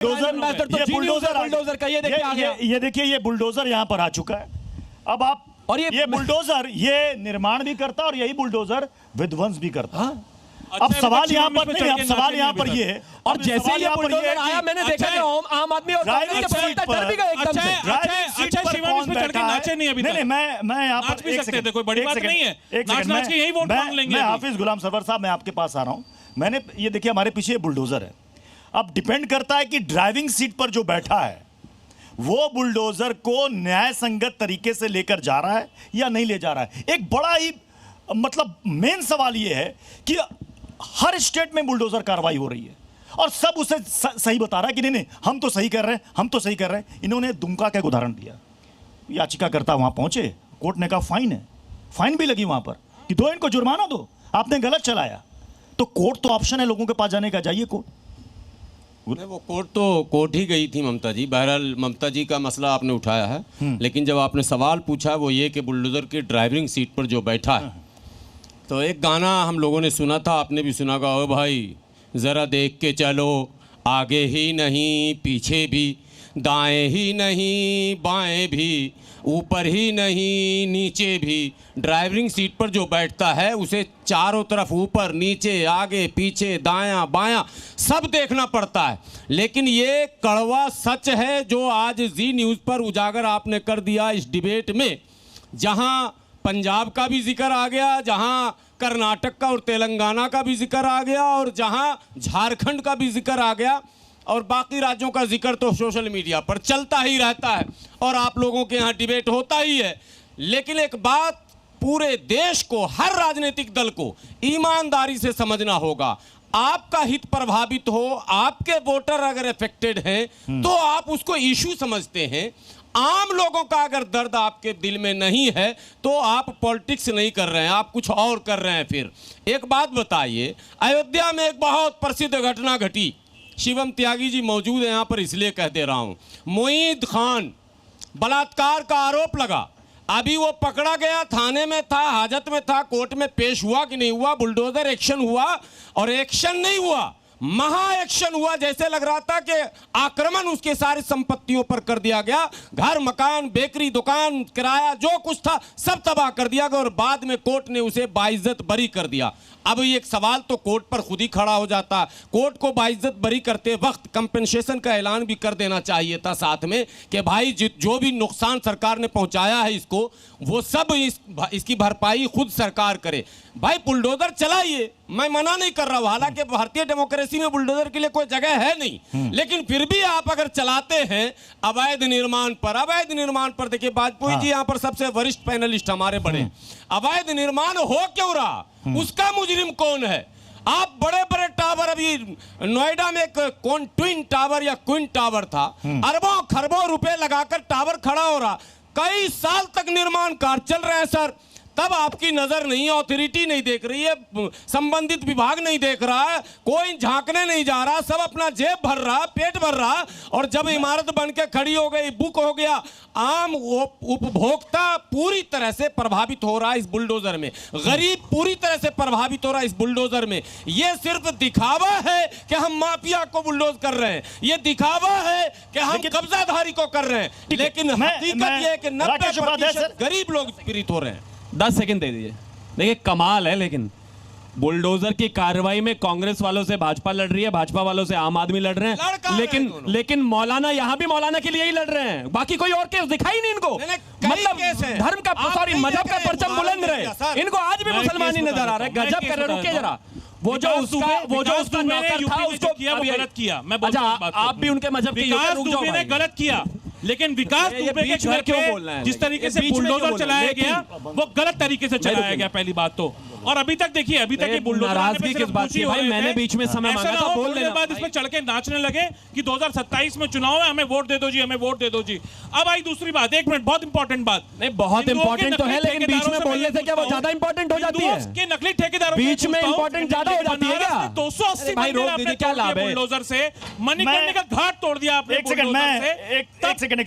Bulldozer का ये देखिए आ गया। ये देखिए, ये बुलडोजर यहाँ पर आ चुका है। अब आप और ये बुलडोजर ये निर्माण भी करता और यही बुलडोजर विध्वंस भी करता। हाँ? अब सवाल यहाँ पर नहीं, अब सवाल यहाँ पर ये है, और जैसे ये बुलडोजर आया मैंने देखा कि आम आदमी और कांग्रेस के प्रवक्ता डर भी गए एकदम से। अच्छा शिवम इसमें चढ़ के नाचे नहीं अभी तक। नहीं, मैं यहाँ पर भी सकते थे, कोई बड़ी बात नहीं है। नाच के यही वोट मांग लेंगे। मैं हाफिज गुलाम सरवर साहब, मैं आपके पास आ रहा हूँ। मैंने ये देखिए, हमारे पीछे बुलडोजर है। अब डिपेंड करता है कि ड्राइविंग सीट पर जो बैठा है वो बुलडोजर को न्याय संगत तरीके से लेकर जा रहा है या नहीं ले जा रहा है। एक बड़ा ही मतलब मेन सवाल ये है कि हर स्टेट में बुलडोजर कार्रवाई हो रही है और सब उसे सही बता रहा है कि नहीं हम तो सही कर रहे हैं, हम तो सही कर रहे हैं। इन्होंने दुमका का एक उदाहरण दिया। याचिकाकर्ता वहां पहुंचे, कोर्ट ने कहा फाइन है, फाइन भी लगी वहां पर कि दो इनको जुर्माना दो, आपने गलत चलाया। तो कोर्ट तो ऑप्शन है लोगों के पास जाने का, जाइए कोर्ट। वो कोर्ट ही गई थी ममता जी। बहरहाल ममता जी का मसला आपने उठाया है, लेकिन जब आपने सवाल पूछा वो ये कि बुलडोजर की ड्राइविंग सीट पर जो बैठा है, तो एक गाना हम लोगों ने सुना था, आपने भी सुना होगा, ओ भाई ज़रा देख के चलो, आगे ही नहीं पीछे भी, दाएं ही नहीं बाएं भी, ऊपर ही नहीं नीचे भी। ड्राइविंग सीट पर जो बैठता है उसे चारों तरफ ऊपर नीचे आगे पीछे दायां बायां सब देखना पड़ता है। लेकिन ये कड़वा सच है जो आज जी न्यूज़ पर उजागर आपने कर दिया इस डिबेट में, जहां पंजाब का भी जिक्र आ गया, जहां कर्नाटक का और तेलंगाना का भी जिक्र आ गया, और जहां झारखंड का भी जिक्र आ गया, और बाकी राज्यों का जिक्र तो सोशल मीडिया पर चलता ही रहता है और आप लोगों के यहाँ डिबेट होता ही है। लेकिन एक बात पूरे देश को, हर राजनीतिक दल को ईमानदारी से समझना होगा, आपका हित प्रभावित हो, आपके वोटर अगर अफेक्टेड हैं तो आप उसको इशू समझते हैं। आम लोगों का अगर दर्द आपके दिल में नहीं है तो आप पॉलिटिक्स नहीं कर रहे हैं, आप कुछ और कर रहे हैं। फिर एक बात बताइए, अयोध्या में एक बहुत प्रसिद्ध घटना घटी, शिवम त्यागी जी मौजूद है यहाँ पर इसलिए कह दे रहा हूँ। मोईद खान बलात्कार का आरोप लगा, अभी वो पकड़ा गया, थाने में था, हाजत में था, कोर्ट में पेश हुआ कि नहीं हुआ? बुलडोजर एक्शन हुआ, और एक्शन नहीं हुआ, महा एक्शन हुआ। जैसे लग रहा था कि आक्रमण उसके सारी संपत्तियों पर कर दिया गया, घर मकान बेकरी दुकान किराया जो कुछ था सब तबाह कर दिया गया, और बाद में कोर्ट ने उसे बाइज्जत बरी कर दिया। अब ये एक सवाल तो कोर्ट पर खुद ही खड़ा हो जाता, कोर्ट को बाइज्जत बरी करते वक्त कंपेंसेशन का ऐलान भी कर देना चाहिए था साथ में कि भाई जो भी नुकसान सरकार ने पहुंचाया है इसको, वो सब इसकी भरपाई खुद सरकार करे। भाई बुलडोजर चलाइए, मैं मना नहीं कर रहा हूं, हालांकि भारतीय डेमोक्रेसी में बुलडोजर के लिए कोई जगह है नहीं, लेकिन फिर भी आप अगर चलाते हैं अवैध निर्माण पर देखिए वाजपेयी जी यहाँ पर सबसे वरिष्ठ पैनलिस्ट हमारे बड़े, अवैध निर्माण हो क्यों रहा, उसका मुजरिम कौन है? आप बड़े बड़े टावर, अभी नोएडा में एक कौन ट्विन टावर या क्विन टावर था, अरबों खरबों रुपए लगाकर टावर खड़ा हो रहा, कई साल तक निर्माण कार्य चल रहे हैं सर, तब आपकी नजर नहीं, अथॉरिटी नहीं देख रही है, संबंधित विभाग नहीं देख रहा है, कोई झांकने नहीं जा रहा, सब अपना जेब भर रहा, पेट भर रहा, और जब इमारत बन के खड़ी हो गई, बुक हो गया, आम उपभोक्ता पूरी तरह से प्रभावित हो रहा है इस बुलडोजर में, गरीब पूरी तरह से प्रभावित हो रहा है इस बुलडोजर में। ये सिर्फ दिखावा है कि हम माफिया को बुलडोज कर रहे हैं, ये दिखावा है कि हम कब्जाधारी को कर रहे हैं, लेकिन हकीकत यह है कि 90% गरीब लोग पीड़ित हो रहे हैं। 10 सेकंड दे दीजिए। देखिए कमाल है, लेकिन बुलडोजर की कार्रवाई में कांग्रेस वालों से भाजपा लड़ रही है, भाजपा वालों से आम आदमी लड़ रहे हैं, लेकिन मौलाना यहाँ भी मौलाना के लिए ही लड़ रहे हैं, बाकी कोई और केस दिखाई नहीं इनको। मतलब धर्म का, सॉरी मजहब का परचम बुलंद रहे, इनको आज भी मुसलमान ही नजर आ रहा है। गजब कर रहे, रुकिए जरा, वो जो उसका नौकर था उसको गलत किया। अच्छा, आप भी उनके मजहब के गलत किया, लेकिन विकास दुबे के घर पे जिस तरीके से बुलडोजर चलाया गया वो गलत तरीके से चलाया गया, पहली बात तो। और अभी तक देखिए, अभी तक ये बुलडोजर नाराजगी किस बात की? भाई मैंने बीच में समय मांगा था, बोल लेना। बाद इसमें चढ़ के नाचने लगे कि 2027 में चुनाव है, हमें वोट दे दो जी, हमें वोट दे दो जी। अब आई दूसरी बात, एक मिनट, बहुत इंपॉर्टेंट बात। नहीं, बहुत इंपॉर्टेंट तो है, लेकिन बीच में बोलने से क्या वो ज्यादा इंपॉर्टेंट हो जाती है? के नकली ठेकेदारों बीच में इंपॉर्टेंट ज्यादा हो जाती है क्या? 280 भाई रोक दीजिए, क्या लाभ है? बुलडोजर से मणिकर्णिका का घाट तोड़ दिया आपने। एक सेकंड